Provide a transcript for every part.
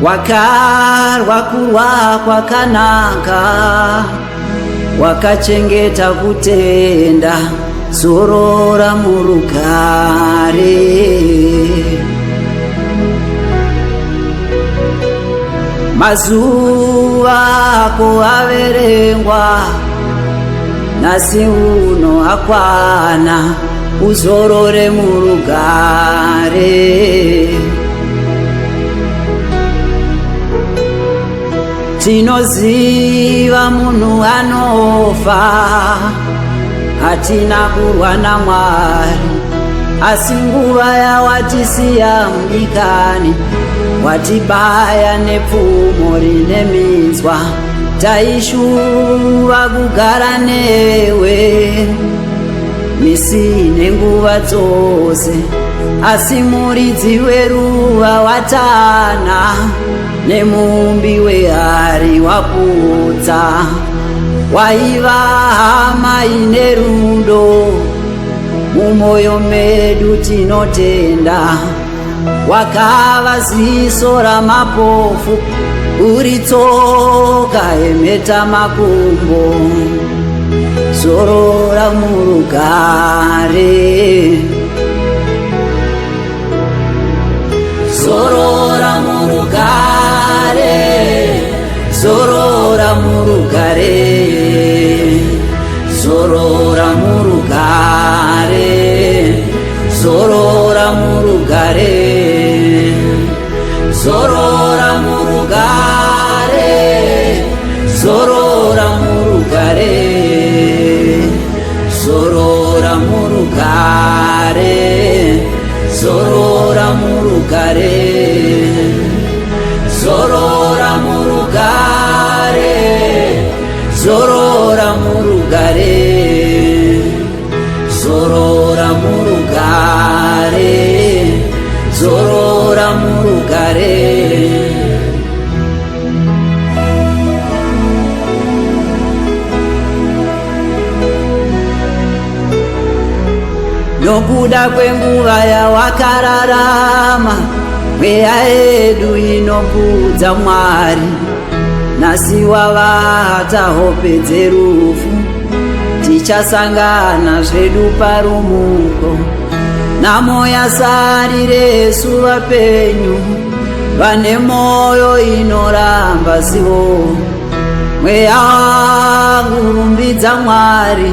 wakarwa kurwa kwakanaka, wakachengeta kutenda, zorora murugare. Mazuva ako averengwa, nasi uno akwana, uzorore murugare. Tinoziva munhu anofa, hatina kurwa naMwari, asi nguva yawatisiya mudikani, watibaya nepfumo rine minzwa, taishuva kugara newe misi nenguva dzose, asi muridzi weruva watana, nemumbi wehari waputsa. Waiva hama ine rudo, mumoyo medu tinotenda, wakava ziso ramapofu, uri tsoka yemeta makumbo, zorora murugare. Zorora murugare, zorora murugare, zorora murugare, zorora murugare, zorora murugare, zorora murugare, zorora murugare, zorora murugare, zorora murugare, zorora murugare, zorora murugare, zorora murugare. Nokuda kwenguva yawakararama, mweya yedu inokudza Mwari, nasi wavata hope dzerufu, tichasangana zvedu parumuko. Namo yasarire suva penyu, vane moyo inoramba zivo. Mweya wangu rumbidza Mwari,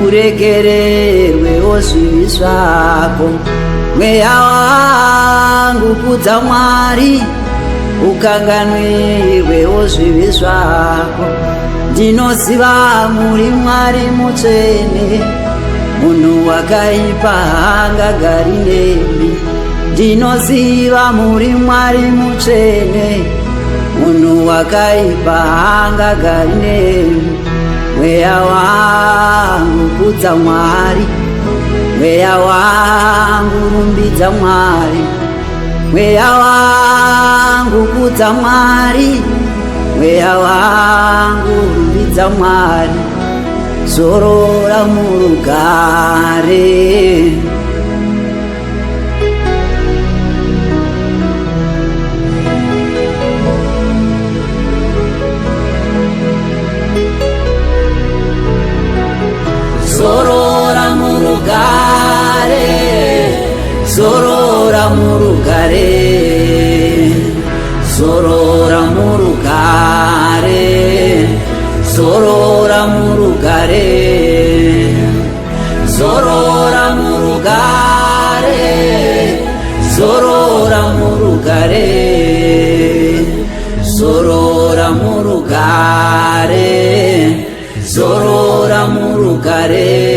uregererwewo zvivi zvako. Mweya wangu kudza Mwari, ukanganwirwewo zvivi zvako. Ndinoziva muri Mwari mutsvene, munhu wakaipa haangagari nemi. Ndinoziva muri Mwari mutsvene, munhu wakaipa haangagari nemi. Mweya wangu kudza Mwari, mweya wangu rumbidza Mwari, mweya wangu kudza Mwari, mweya wangu rumbidza Mwari, zorora murugare. Zorora murugare, zorora murugare, zorora murugare, zorora murugare, zorora murugare, zorora murugare, zorora murugare, zorora murugare.